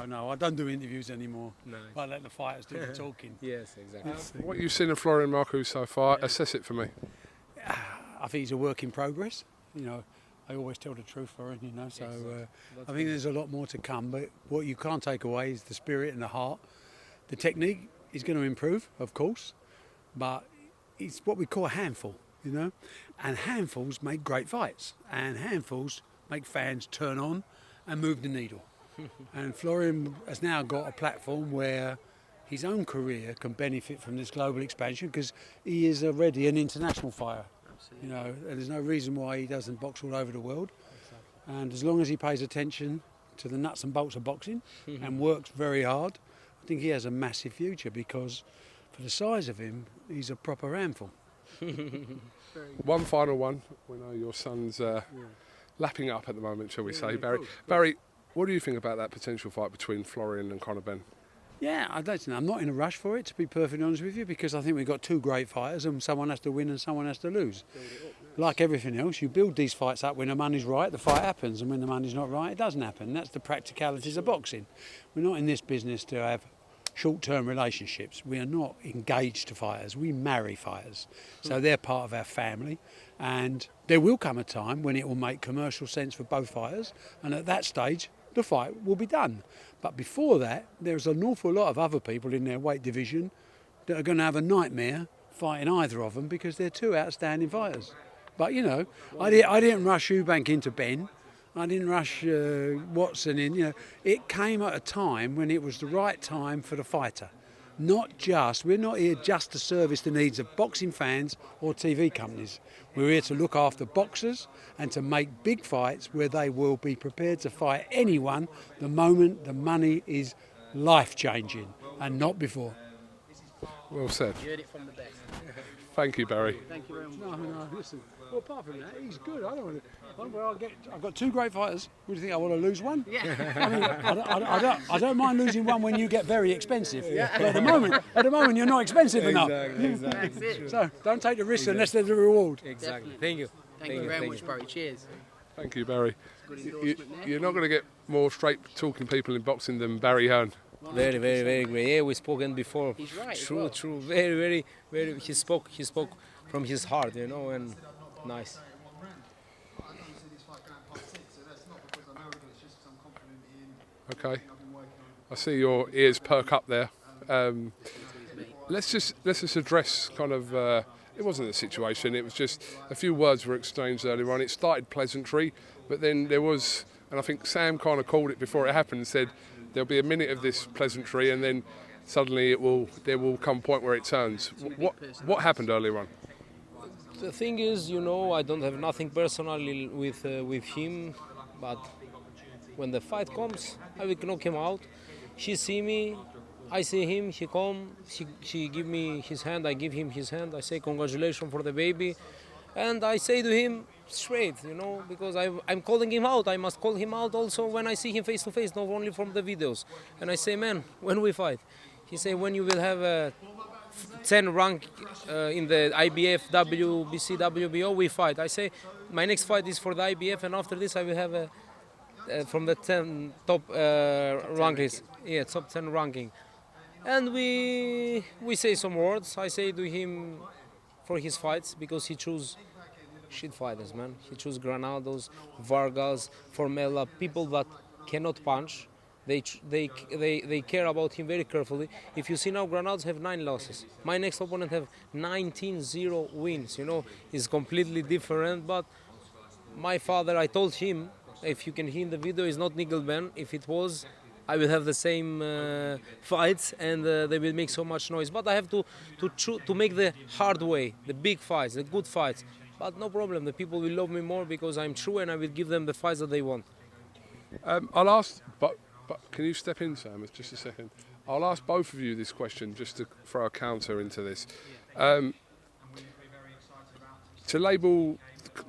No, I don't do interviews anymore. No. I let the fighters do the talking. Yes, exactly. What you've seen of Florian Marku so far, assess it for me. I think he's a work in progress. You know, I always tell the truth, Florian, you know, so I think there's a lot more to come. But what you can't take away is the spirit and the heart. The technique is going to improve, of course, but it's what we call a handful, you know. And handfuls make great fights, and handfuls make fans turn on and move the needle. And Florian has now got a platform where his own career can benefit from this global expansion because he is already an international fighter. Absolutely. You know, and there's no reason why he doesn't box all over the world. Exactly. And as long as he pays attention to the nuts and bolts of boxing and works very hard, I think he has a massive future because for the size of him, he's a proper handful. One final one. We know your son's lapping up at the moment, shall we say, Barry. Barry, what do you think about that potential fight between Florian and Conor Benn? Yeah, I don't know. I'm not in a rush for it, to be perfectly honest with you, because I think we've got two great fighters and someone has to win and someone has to lose. Like everything else, you build these fights up when the money's right, the fight happens, and when the money's not right, it doesn't happen. That's the practicalities of boxing. We're not in this business to have short-term relationships. We are not engaged to fighters. We marry fighters. So they're part of our family. And there will come a time when it will make commercial sense for both fighters. And at that stage, the fight will be done. But before that, there's an awful lot of other people in their weight division that are going to have a nightmare fighting either of them because they're two outstanding fighters. But, you know, I didn't rush Eubank into Benn. I didn't rush Watson in. You know, it came at a time when it was the right time for the fighter. We're not here just to service the needs of boxing fans or TV companies. We're here to look after boxers and to make big fights where they will be prepared to fight anyone the moment the money is life-changing and not before. Well said. You heard it from the best. Thank you, Barry. Thank you very much. No, listen. Well, apart from that, he's good. I don't want to. I've got two great fighters. What do you think? I want to lose one? Yeah. I mean, I don't mind losing one when you get very expensive. Yeah. But at the moment, you're not expensive enough. Exactly. That's it. So don't take the risk unless there's a reward. Exactly. Thank you. Thank you very much, Barry. Cheers. Thank you, Barry. You're not going to get more straight-talking people in boxing than Barry Hearn. Very, very, very great. Yeah, we've spoken before. He's right. True. Very, very, very. He spoke from his heart, you know, and nice. Okay. I see your ears perk up there. Let's just address kind of. It wasn't a situation. It was just a few words were exchanged earlier on. It started pleasantry, but then there was, and I think Sam kind of called it before it happened and said there'll be a minute of this pleasantry, and then suddenly there will come a point where it turns. What happened earlier on? The thing is, you know, I don't have nothing personally with him, but when the fight comes, I will knock him out. She see me, I see him, he come, she give me his hand, I give him his hand, I say congratulations for the baby, and I say to him straight, you know, because I'm calling him out, I must call him out also when I see him face to face, not only from the videos. And I say, man, when we fight? He say, when you will have a 10 rank in the IBF, WBC, WBO, we fight. I say, my next fight is for the IBF, and after this I will have a from the 10 top rankings. Yeah, top 10 ranking. And we say some words. I say to him for his fights, because he choose shit fighters, man. He choose Granados, Vargas, Formella, people that cannot punch. They care about him very carefully. If you see now, Granados have 9 losses. My next opponent have 19-0 wins. You know, it's completely different. But my father, I told him, if you can hear in the video, is not Nigel Benn. If it was, I will have the same fights, and they will make so much noise. But I have to make the hard way, the big fights, the good fights. But no problem, the people will love me more because I'm true, and I will give them the fights that they want. I'll ask, but can you step in, Sam, just a second? I'll ask both of you this question just to throw a counter into this. To label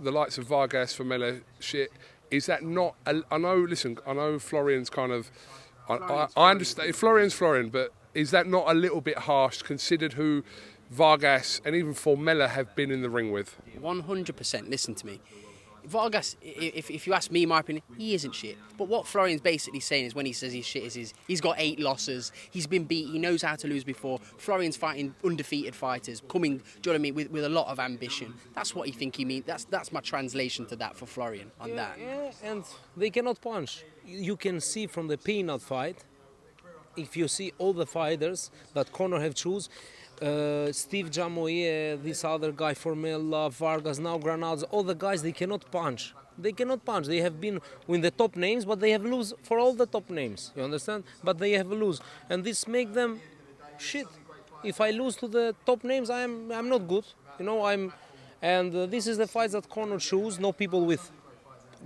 the likes of Vargas, Formella, shit, is that not? I know Florian's kind of. I understand Florian's Florian, but is that not a little bit harsh, considered who Vargas and even Formella have been in the ring with? 100%. Listen to me. Vargas, if you ask me my opinion, he isn't shit. But what Florian's basically saying is when he says he's shit is he's got 8 losses, he's been beat, he knows how to lose before. Florian's fighting undefeated fighters, coming, do you know what I mean, with a lot of ambition. That's what you think he means. That's my translation to that for Florian on that. Yeah, and they cannot punch. You can see from the peanut fight, if you see all the fighters that Conor have choose, Steve Jamoye, this other guy, Formella, Vargas, now Granados, all the guys, they cannot punch. They cannot punch. They have been with the top names, but they have lose for all the top names. You understand? But they have lose, and this make them shit. If I lose to the top names, I'm not good. You know, and this is the fights that Conor choose. No people with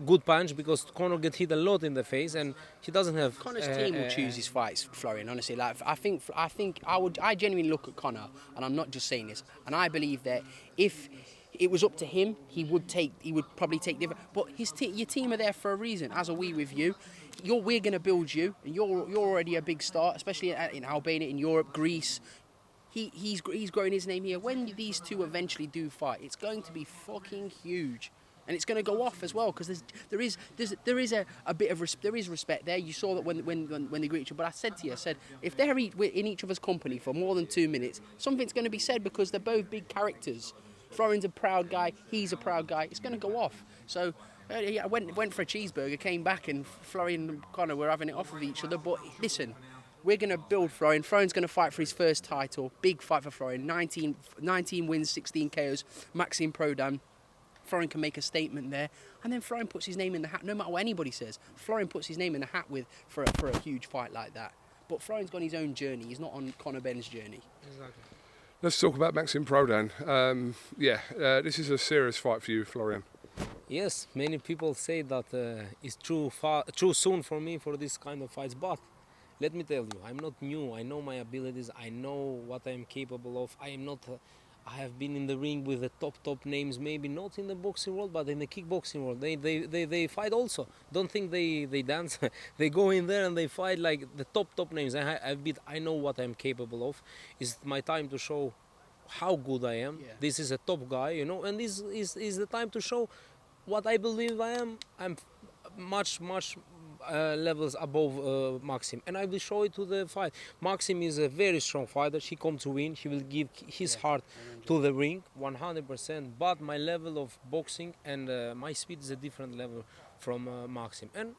good punch, because Conor get hit a lot in the face, and he doesn't have. Conor's team will choose his fights, Florian. Honestly, like I genuinely look at Conor, and I'm not just saying this, and I believe that if it was up to him, he would probably take different. But your team are there for a reason. As are we with you. We're going to build you, and you're already a big star, especially in Albania, in Europe, Greece. He's growing his name here. When these two eventually do fight, it's going to be fucking huge. And it's going to go off as well, because there is a bit of respect there. You saw that when they greet each other. But I said to you, if they're in each other's company for more than 2 minutes, something's going to be said, because they're both big characters. Florian's a proud guy. He's a proud guy. It's going to go off. So I went for a cheeseburger, came back, and Florian and Conor were having it off of each other. But listen, we're going to build Florian. Florian's going to fight for his first title. Big fight for Florian. 19 wins, 16 KOs. Maxime Prodan. Florian can make a statement there, and then Florian puts his name in the hat. No matter what anybody says, Florian puts his name in the hat for a huge fight like that. But Florian's got his own journey. He's not on Conor Benn's journey. Exactly. Let's talk about Maxime Prodan. This is a serious fight for you, Florian. Yes, many people say that it's too soon for me for this kind of fights, but let me tell you, I'm not new. I know my abilities. I know what I'm capable of. I am not. I have been in the ring with the top names, maybe not in the boxing world, but in the kickboxing world. They fight also. Don't think they dance. They go in there and they fight like the top names. I know what I'm capable of. It's my time to show how good I am. Yeah. This is a top guy, you know, and this is the time to show what I believe I am. I'm much levels above Maxim, and I will show it to the fight. Maxim is a very strong fighter. He comes to win. He will give his heart to the ring 100%, but my level of boxing and my speed is a different level from Maxim, and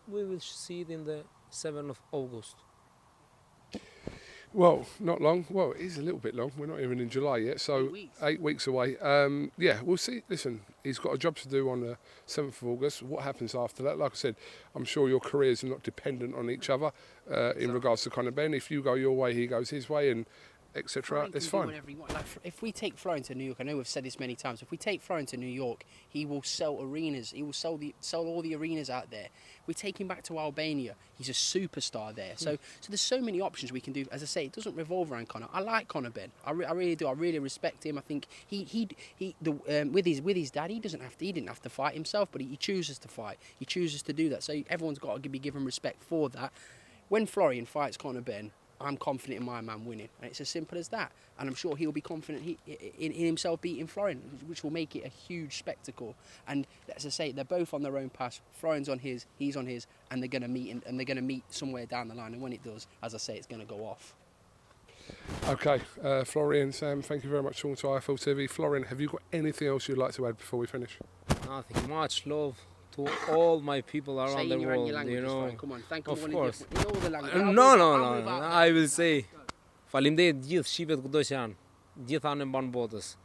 we will see it in the 7th of August. Well, not long. Well, it is a little bit long. We're not even in July yet, so 8 weeks away. We'll see. Listen, he's got a job to do on the 7th of August. What happens after that? Like I said, I'm sure your careers are not dependent on each other in regards to Conor Benn. If you go your way, he goes his way, and etc. It's fine. Like, if we take Florian to New York, I know we've said this many times. If we take Florian to New York, he will sell arenas. He will sell all the arenas out there. We take him back to Albania. He's a superstar there. So there's so many options we can do. As I say, it doesn't revolve around Conor. I like Conor Benn. I really do. I really respect him. I think with his dad, he didn't have to fight himself, but he chooses to fight. He chooses to do that. So everyone's got to be given respect for that. When Florian fights Conor Benn, I'm confident in my man winning, and it's as simple as that. And I'm sure he'll be confident in himself beating Florian, which will make it a huge spectacle. And as I say, they're both on their own path. Florian's on his, he's on his, and they're going to meet, and they're going to meet somewhere down the line. And when it does, as I say, it's going to go off. Okay, Florian, Sam, thank you very much for talking to IFL TV. Florian, have you got anything else you'd like to add before we finish? Nothing. Much love to all my people around the world, you know. Come on, thank you. Of course. In all the languages. No. I will say, faleminderit gjithë shqipet kudo që janë, gjithë anë mban botës.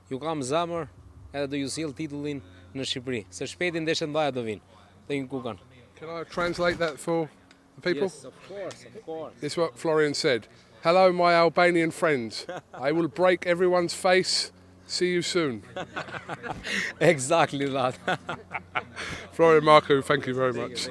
Ju kam zemër, edhe do ju sjell titullin në Shqipëri. Se shpejti ndeshjet mbaja do vinë. Te KUGAN. Can I translate that for the people? Yes, of course. This is what Florian said. Hello, my Albanian friends. I will break everyone's face. See you soon. Exactly that. Florian Marku, thank you very much.